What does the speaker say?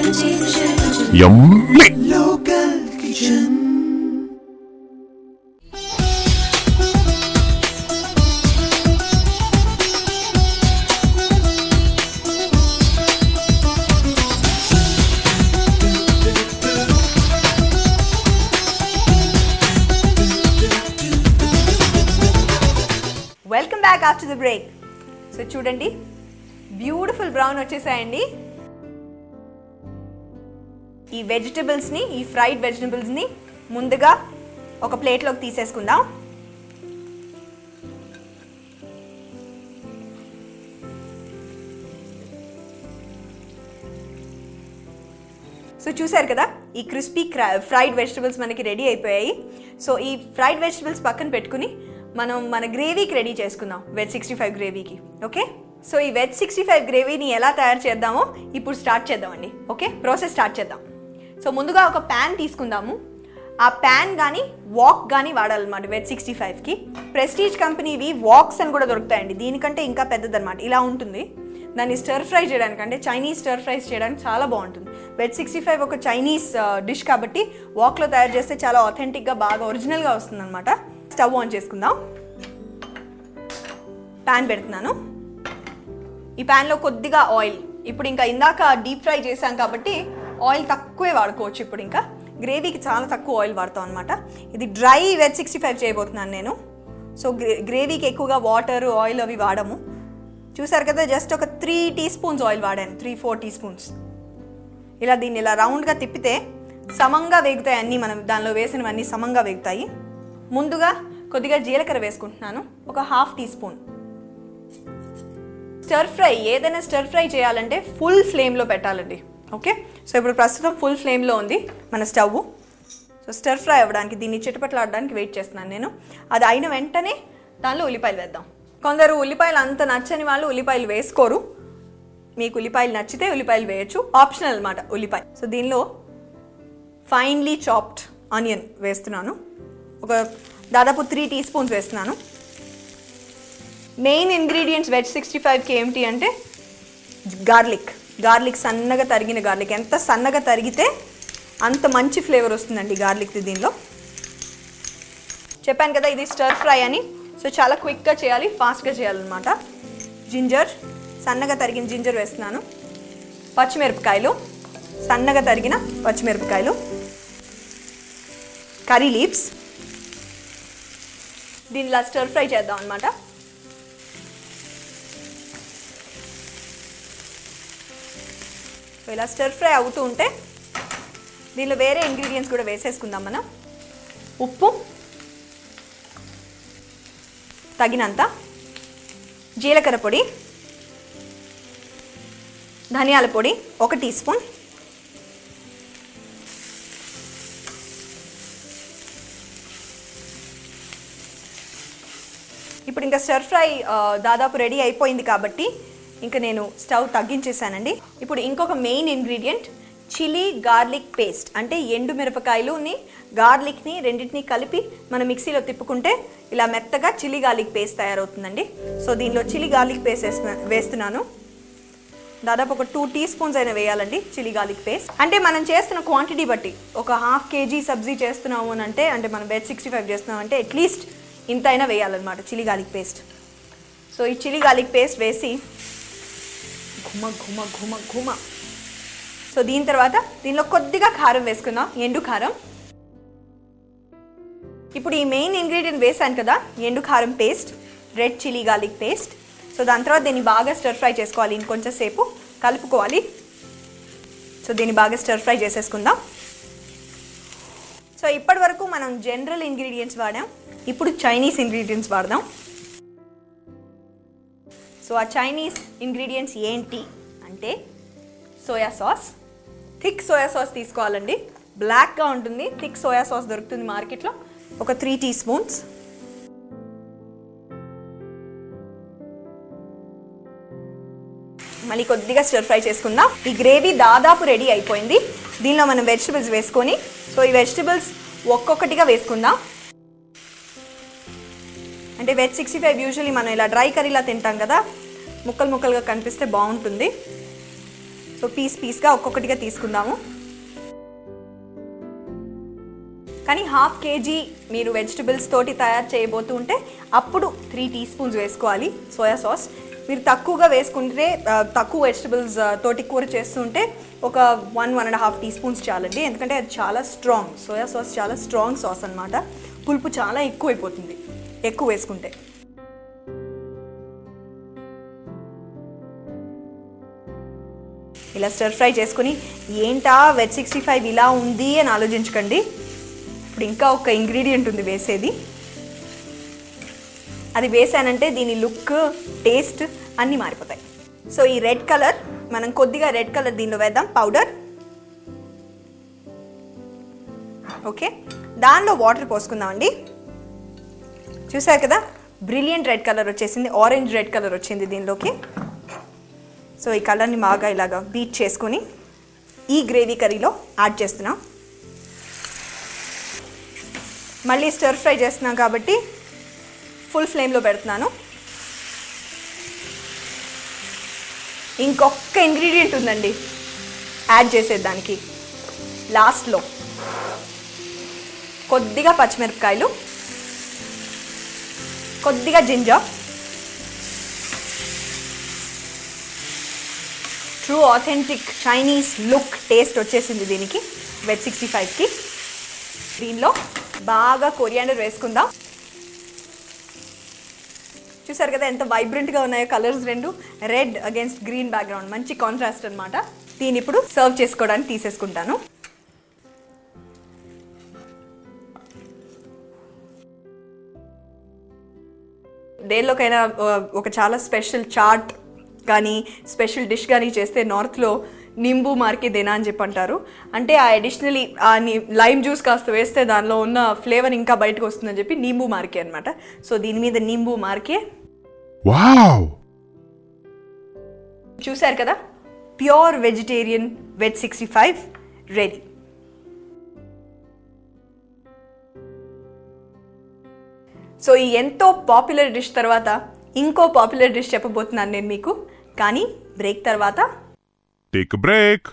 Yummy! Local Kitchen. Welcome back after the break. So చూడండి beautiful brown వచ్చేసాయండి. ఈ vegetables ని ఈ ఫ్రైడ్ వెజిటబుల్స్ ని ముందుగా ఒక ప్లేట్ లోకి తీసేసుకుందాం. సో చూసారు కదా ఈ క్రిస్పీ ఫ్రైడ్ వెజిటబుల్స్ మనకి రెడీ అయిపోయాయి. సో ఈ ఫ్రైడ్ వెజిటబుల్స్ పక్కన పెట్టుకుని మనం మన గ్రేవీకి రెడీ చేసుకుందాం, వెజ్ 65 గ్రేవీకి. ఓకే, సో ఈ వెజ్ 65 గ్రేవీని ఎలా తయారు చేద్దామో ఇప్పుడు స్టార్ట్ చేద్దామండి. ఓకే, ప్రాసెస్ స్టార్ట్ చేద్దాం. సో ముందుగా ఒక ప్యాన్ తీసుకుందాము. ఆ ప్యాన్ కానీ వాక్ కానీ వాడాలన్నమాట వెజ్ 65కి. ప్రెస్టీజ్ కంపెనీవి వాక్స్ అని కూడా దొరుకుతాయండి, దీనికంటే ఇంకా పెద్దదన్నమాట. ఇలా ఉంటుంది. దాన్ని స్టర్ ఫ్రై చేయడానికి, అంటే చైనీస్ స్టర్ ఫ్రైస్ చేయడానికి చాలా బాగుంటుంది. వెజ్ 65 ఒక చైనీస్ డిష్ కాబట్టి వాక్లో తయారు చేస్తే చాలా ఆథెంటిక్గా బాగా ఒరిజినల్గా వస్తుంది అనమాట. స్టవ్ ఆన్ చేసుకుందాం. ప్యాన్ పెడుతున్నాను. ఈ ప్యాన్లో కొద్దిగా ఆయిల్. ఇప్పుడు ఇంకా ఇందాక డీప్ ఫ్రై చేసాం కాబట్టి ఆయిల్ తక్కువే వాడుకోవచ్చు. ఇప్పుడు ఇంకా గ్రేవీకి చాలా తక్కువ ఆయిల్ వాడతాం అనమాట. ఇది డ్రై వెజ్ 65 చేయబోతున్నాను నేను. సో గ్రేవీకి ఎక్కువగా వాటర్ ఆయిల్ అవి వాడము. చూసారు కదా, జస్ట్ ఒక 3 టీ స్పూన్స్ ఆయిల్ వాడాను, 3-4 టీ స్పూన్స్. ఇలా దీన్ని ఇలా రౌండ్గా తిప్పితే సమంగా వేగుతాయి అన్నీ, మనం దానిలో వేసినవన్నీ సమంగా వేగుతాయి. ముందుగా కొద్దిగా జీలకర్ర వేసుకుంటున్నాను, ఒక 1/2 టీ స్పూన్. స్టర్ ఫ్రై, ఏదైనా స్టర్ ఫ్రై చేయాలంటే ఫుల్ ఫ్లేమ్లో పెట్టాలండి. ఓకే, సో ఇప్పుడు ప్రస్తుతం ఫుల్ ఫ్లేమ్లో ఉంది మన స్టవ్. సో స్టర్ ఫ్రై అవ్వడానికి, దీన్ని చిటపట్లాడడానికి వెయిట్ చేస్తున్నాను నేను. అది అయిన వెంటనే దానిలో ఉల్లిపాయలు వేద్దాం. కొందరు ఉల్లిపాయలు అంత నచ్చని వాళ్ళు ఉల్లిపాయలు వేసుకోరు. మీకు ఉల్లిపాయలు నచ్చితే ఉల్లిపాయలు వేయచ్చు, ఆప్షనల్ అనమాట ఉల్లిపాయ. సో దీనిలో ఫైన్లీ చాప్డ్ ఆనియన్ వేస్తున్నాను, ఒక దాదాపు 3 టీ స్పూన్స్ వేస్తున్నాను. మెయిన్ ఇంగ్రీడియంట్స్ వెజ్ 65కి ఏమిటి అంటే గార్లిక్, సన్నగా తరిగిన గార్లిక్. ఎంత సన్నగా తరిగితే అంత మంచి ఫ్లేవర్ వస్తుందండి గార్లిక్ది దీనిలో. చెప్పాను కదా ఇది స్టర్ ఫ్రై అని, సో చాలా క్విక్గా చేయాలి, ఫాస్ట్గా చేయాలన్నమాట. జింజర్, సన్నగా తరిగిన జింజర్ వేస్తున్నాను. పచ్చిమిరపకాయలు, సన్నగా తరిగిన పచ్చిమిరపకాయలు. కర్రీ లీవ్స్, దీనిలా స్టర్ ఫ్రై చేద్దాం అనమాట. ఇలా స్టర్ ఫ్రై అవుతూ ఉంటే దీనిలో వేరే ఇంగ్రీడియంట్స్ కూడా వేసేసుకుందాం మనం. ఉప్పు తగినంత, జీలకర్ర పొడి, ధనియాల పొడి 1 టీ స్పూన్, ఇప్పుడు ఇంకా స్టర్ ఫ్రై దాదాపు రెడీ అయిపోయింది కాబట్టి ఇంకా నేను స్టవ్ తగ్గించేసానండి. ఇప్పుడు ఇంకొక main ingredient chilli garlic paste, అంటే ఎండు మిరపకాయలుని గార్లిక్ని రెండింటిని కలిపి మనం మిక్సీలో తిప్పుకుంటే ఇలా మెత్తగా చిల్లీ గార్లిక్ పేస్ట్ తయారవుతుందండి. సో దీనిలో చిల్లీ గార్లిక్ పేస్ట్ వేస్తున్నాను. దాదాపు ఒక 2 టీ స్పూన్స్ అయినా వేయాలండి చిల్లీ గార్లిక్ పేస్ట్. అంటే మనం చేస్తున్న క్వాంటిటీ బట్టి, ఒక 1/2 kg సబ్జీ చేస్తున్నాము అని అంటే మనం వెజ్ 65 చేస్తున్నాం అంటే అట్లీస్ట్ ఇంత అయినా వేయాలన్నమాట చిల్లీ గార్లిక్ పేస్ట్. సో ఈ చిల్లీ గార్లిక్ పేస్ట్ వేసి ఘుమ. సో దీని తర్వాత దీనిలో కొద్దిగా కారం వేసుకుందాం, ఎండు కారం. ఇప్పుడు ఈ మెయిన్ ఇంగ్రీడియంట్ వేసాను కదా, ఎండు కారం paste, red chilli garlic paste. So దాని తర్వాత దీన్ని బాగా స్టర్ ఫ్రై చేసుకోవాలి, ఇంకొంచెం సేపు కలుపుకోవాలి. సో దీన్ని బాగా స్టర్ ఫ్రై చేసేసుకుందాం. సో ఇప్పటి వరకు మనం జనరల్ ఇంగ్రీడియంట్స్ వాడాం, ఇప్పుడు చైనీస్ ఇంగ్రీడియంట్స్ వాడదాం. సో ఆ చైనీస్ ఇంగ్రీడియంట్స్ ఏంటి అంటే soya sauce. Thick soya sauce తీసుకోవాలండి, బ్లాక్గా ఉంటుంది. థిక్ సోయా సాస్ దొరుకుతుంది మార్కెట్లో, ఒక 3 టీ స్పూన్స్. మళ్ళీ కొద్దిగా స్టర్ ఫ్రై చేసుకుందాం. ఈ గ్రేవీ దాదాపు రెడీ అయిపోయింది. దీనిలో మనం వెజిటబుల్స్ వేసుకొని, సో ఈ వెజిటబుల్స్ ఒక్కొక్కటిగా వేసుకుందాం. అంటే వెజ్ 65 యూజువల్లీ మనం ఇలా డ్రై కర్రీలా తింటాం కదా, ముక్కలు ముక్కలుగా కనిపిస్తే బాగుంటుంది. సో పీస్గా ఒక్కొక్కటిగా తీసుకుందాము. కానీ 1/2 kg మీరు వెజిటబుల్స్ తోటి తయారు చేయబోతుంటే అప్పుడు 3 teaspoons వేసుకోవాలి సోయా సాస్. మీరు తక్కువగా వేసుకుంటే తక్కువ వెజిటబుల్స్ తోటి కూర చేస్తుంటే ఒక 1.5 teaspoons చాలండి. ఎందుకంటే అది చాలా స్ట్రాంగ్, సోయా సాస్ చాలా స్ట్రాంగ్ సాస్ అనమాట. పులుపు చాలా ఎక్కువైపోతుంది ఎక్కువ వేసుకుంటే. ఇలా స్టర్ ఫ్రై చేసుకుని ఏంటా వెజ్ 65 ఇలా ఉంది అని ఆలోచించకండి. ఇప్పుడు ఇంకా ఒక ఇంగ్రీడియంట్ ఉంది వేసేది. అది వేసానంటే దీని లుక్, టేస్ట్ అన్నీ మారిపోతాయి. సో ఈ రెడ్ కలర్, మనం కొద్దిగా రెడ్ కలర్ దీనిలో వేద్దాం, పౌడర్. ఓకే, దానిలో వాటర్ పోసుకుందామండి. చూసారు కదా, బ్రిలియంట్ రెడ్ కలర్ వచ్చేసింది, ఆరెంజ్ రెడ్ కలర్ వచ్చింది దీనిలోకి. సో ఈ కలర్ని బాగా ఇలాగా బీట్ చేసుకొని ఈ గ్రేవీ కర్రీలో యాడ్ చేస్తున్నాం. మళ్ళీ స్టర్ ఫ్రై చేస్తున్నాం కాబట్టి ఫుల్ ఫ్లేమ్లో పెడుతున్నాను. ఇంకొక ఇంగ్రీడియంట్ ఉందండి యాడ్ చేసేదానికి లాస్ట్లో. కొద్దిగా పచ్చిమిరపకాయలు, కొద్దిగా ginger. True authentic Chinese look, taste వచ్చేసింది దీనికి వెజ్ 65కి. దీనిలో బాగా కొరియాండర్ వేసుకుందాం. చూసారు కదా ఎంత వైబ్రెంట్గా ఉన్నాయో కలర్స్ రెండు, రెడ్ అగేన్స్ట్ గ్రీన్ బ్యాక్గ్రౌండ్, మంచి కాంట్రాస్ట్ అనమాట. దీన్ని ఇప్పుడు సర్వ్ చేసుకోవడానికి తీసేసుకుంటాను. దేనిలోకైనా ఒక చాలా స్పెషల్ చాట్ కానీ స్పెషల్ డిష్ కానీ చేస్తే నార్త్లో నింబు మార్కే దేనా అని చెప్పి అంటారు. అంటే ఆ అడిషనలీ ఆ లైమ్ జ్యూస్ కాస్త వేస్తే దానిలో ఉన్న ఫ్లేవర్ ఇంకా బయటకు వస్తుందని చెప్పి నింబు మార్కే అనమాట. సో దీని మీద నింబు మార్కే. వావ్, చూసారు కదా, pure vegetarian veg 65 ready. So ఈ ఎంతో పాపులర్ డిష్ తర్వాత ఇంకో పాపులర్ డిష్ చెప్పబోతున్నాను నేను మీకు. కానీ బ్రేక్ తర్వాత. Take break.